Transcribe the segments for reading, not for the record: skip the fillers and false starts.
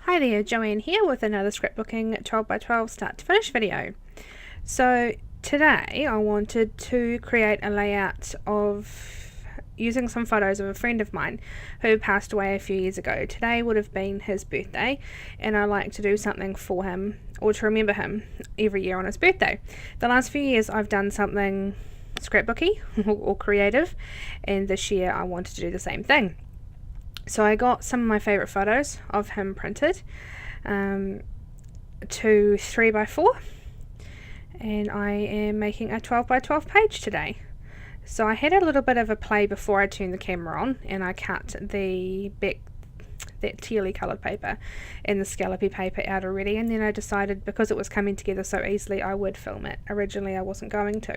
Hi there, Joanne here with another scrapbooking 12x12 start to finish video. So today I wanted to create a layout of using some photos of a friend of mine who passed away a few years ago. Today would have been his birthday and I like to do something for him or to remember him every year on his birthday. The last few years I've done something scrapbooky or creative, and this year I wanted to do the same thing. So I got some of my favourite photos of him printed to 3x4, and I am making a 12x12 page today. So I had a little bit of a play before I turned the camera on, and I cut the back, that tealy coloured paper and the scallopy paper out already, and then I decided because it was coming together so easily I would film it. Originally I wasn't going to.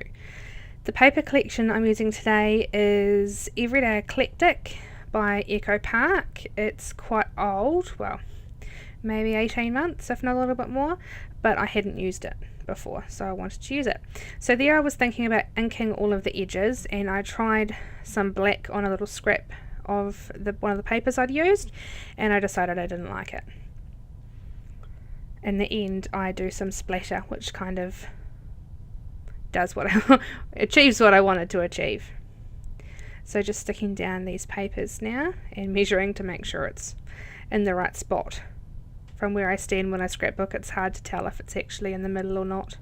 The paper collection I'm using today is Everyday Eclectic by Echo Park. It's quite old, well, maybe 18 months, if not a little bit more, but I hadn't used it before, so I wanted to use it. So there I was thinking about inking all of the edges, and I tried some black on a little scrap of one of the papers I'd used, and I decided I didn't like it. In the end, I do some splatter, which kind of does what achieves what I wanted to achieve. So just sticking down these papers now and measuring to make sure it's in the right spot. From where I stand when I scrapbook, it's hard to tell if it's actually in the middle or not.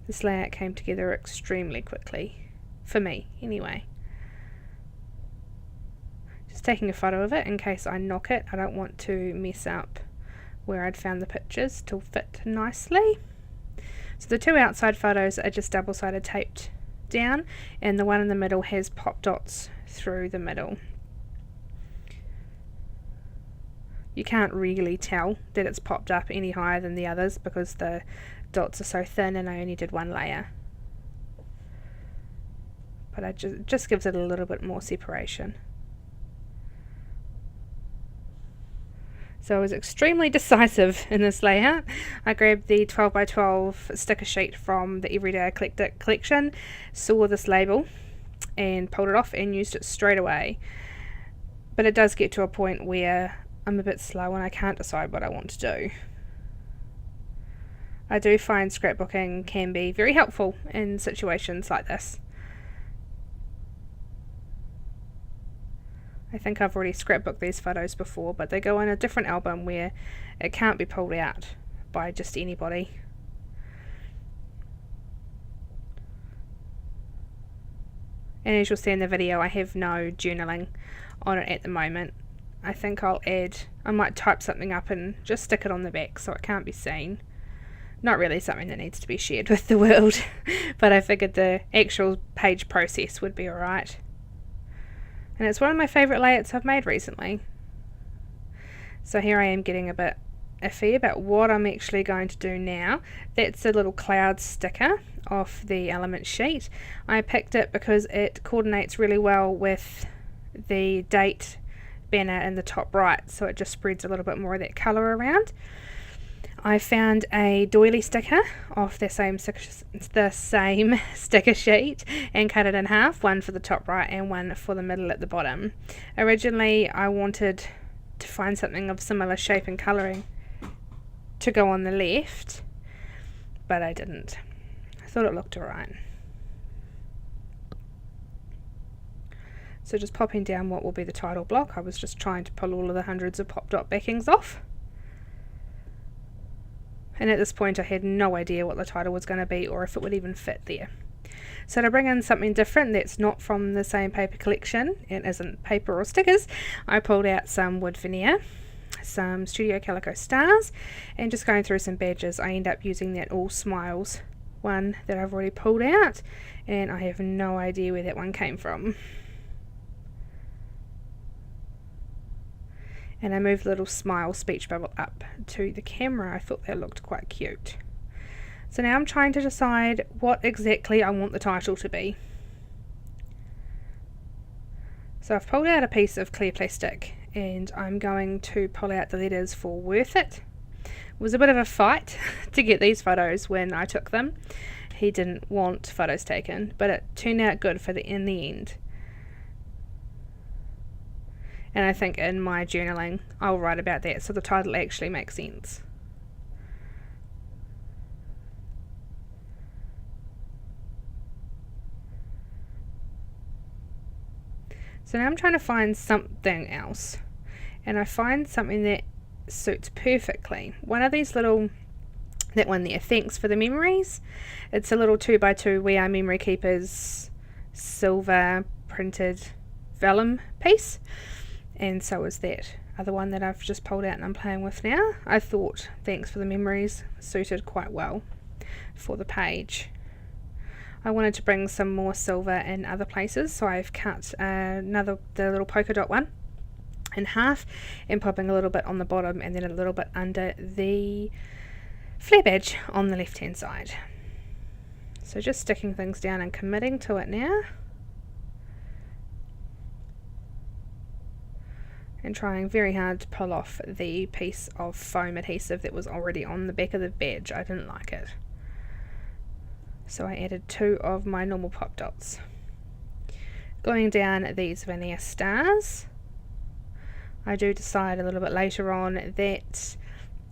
This layout came together extremely quickly, for me anyway. Just taking a photo of it in case I knock it. I don't want to mess up where I'd found the pictures to fit nicely. So the two outside photos are just double-sided taped down, and the one in the middle has pop dots through the middle. You can't really tell that it's popped up any higher than the others because the dots are so thin and I only did one layer. But it just gives it a little bit more separation. So I was extremely decisive in this layout. I grabbed the 12x12 sticker sheet from the Everyday Eclectic collection, saw this label and pulled it off and used it straight away. But it does get to a point where I'm a bit slow and I can't decide what I want to do. I do find scrapbooking can be very helpful in situations like this. I think I've already scrapbooked these photos before, but they go in a different album where it can't be pulled out by just anybody. And as you'll see in the video, I have no journaling on it at the moment. I think I might type something up and just stick it on the back so it can't be seen. Not really something that needs to be shared with the world, but I figured the actual page process would be alright. And it's one of my favourite layouts I've made recently. So here I am getting a bit iffy about what I'm actually going to do now. That's a little cloud sticker off the element sheet. I picked it because it coordinates really well with the date banner in the top right, so it just spreads a little bit more of that colour around. I found a doily sticker off the same sticker sheet and cut it in half, one for the top right and one for the middle at the bottom. Originally I wanted to find something of similar shape and colouring to go on the left, but I didn't. I thought it looked alright. So just popping down what will be the title block. I was just trying to pull all of the hundreds of pop dot backings off. And at this point I had no idea what the title was going to be or if it would even fit there. So to bring in something different that's not from the same paper collection and isn't paper or stickers, I pulled out some wood veneer, some Studio Calico stars, and just going through some badges. I end up using that All Smiles one that I've already pulled out, and I have no idea where that one came from. And I moved the little smile speech bubble up to the camera. I thought that looked quite cute. So now I'm trying to decide what exactly I want the title to be. So I've pulled out a piece of clear plastic and I'm going to pull out the letters for Worth It. It was a bit of a fight to get these photos when I took them. he didn't want photos taken, but it turned out good in the end. And I think in my journaling I'll write about that, so the title actually makes sense. So now I'm trying to find something else, and I find something that suits perfectly. One of these little, that one there, thanks for the memories. It's a little 2x2 We Are Memory Keepers silver printed vellum piece, and so is that other one that I've just pulled out and I'm playing with now. I thought thanks for the memories suited quite well for the page. I wanted to bring some more silver in other places, so I've cut the little polka dot one in half and popping a little bit on the bottom and then a little bit under the flare badge on the left hand side. So just sticking things down and committing to it now, and trying very hard to pull off the piece of foam adhesive that was already on the back of the badge. I didn't like it, so I added 2 of my normal pop dots. Gluing down these veneer stars. I do decide a little bit later on that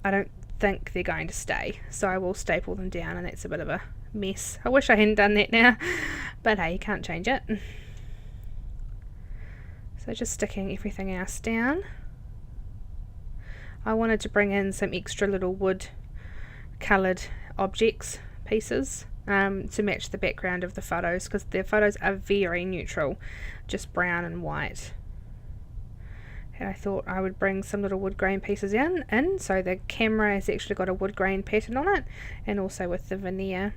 I don't think they're going to stay, so I will staple them down, and that's a bit of a mess. I wish I hadn't done that now, but hey, you can't change it. So just sticking everything else down. I wanted to bring in some extra little wood coloured objects, pieces, to match the background of the photos, because the photos are very neutral, just brown and white. And I thought I would bring some little wood grain pieces in, so the camera has actually got a wood grain pattern on it, and also with the veneer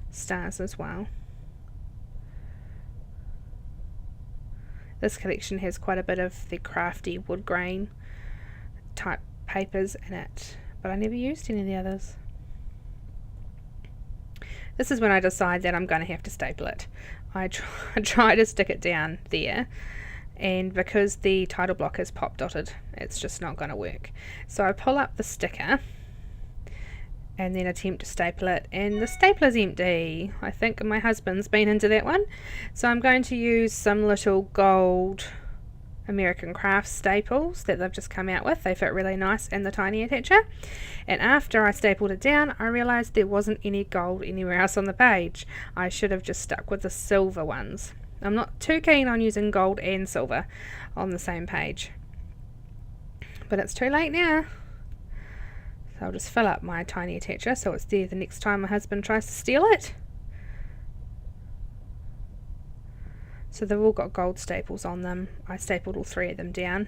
stars as well. This collection has quite a bit of the crafty wood grain type papers in it, but I never used any of the others. This is when I decide that I'm going to have to staple it. I try to stick it down there, and because the title block is pop dotted, it's just not going to work. So I pull up the sticker and then attempt to staple it, and the stapler's empty. I think my husband's been into that one. So I'm going to use some little gold American Crafts staples that they've just come out with. They fit really nice in the tiny attacher. And after I stapled it down, I realized there wasn't any gold anywhere else on the page. I should have just stuck with the silver ones. I'm not too keen on using gold and silver on the same page, but it's too late now. So I'll just fill up my tiny attacher so it's there the next time my husband tries to steal it. So they've all got gold staples on them. I stapled all 3 of them down.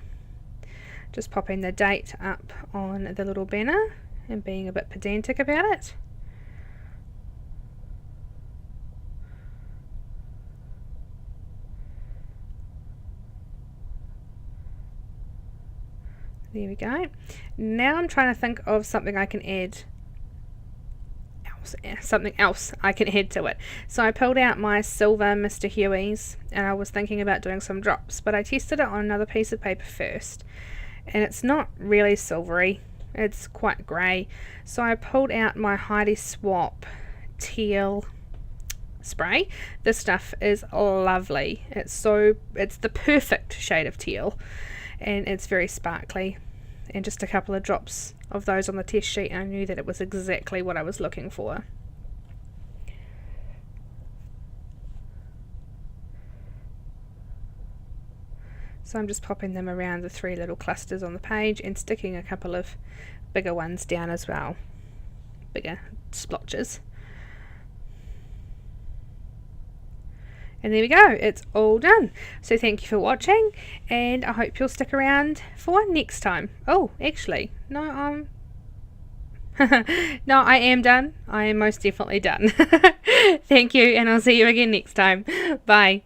Just popping the date up on the little banner and being a bit pedantic about it. There we go. Now I'm trying to think of something I can add. Something else I can add to it. So I pulled out my silver Mr. Huey's, and I was thinking about doing some drops, but I tested it on another piece of paper first, and it's not really silvery. It's quite grey. So I pulled out my Heidi Swap teal spray. This stuff is lovely. It's the perfect shade of teal, and it's very sparkly, and just a couple of drops of those on the test sheet, I knew that it was exactly what I was looking for. So I'm just popping them around the 3 little clusters on the page and sticking a couple of bigger ones down as well, bigger splotches. And there we go, it's all done. So thank you for watching, and I hope you'll stick around for next time. Oh, actually, no, no, I am done. I am most definitely done. Thank you, and I'll see you again next time. Bye.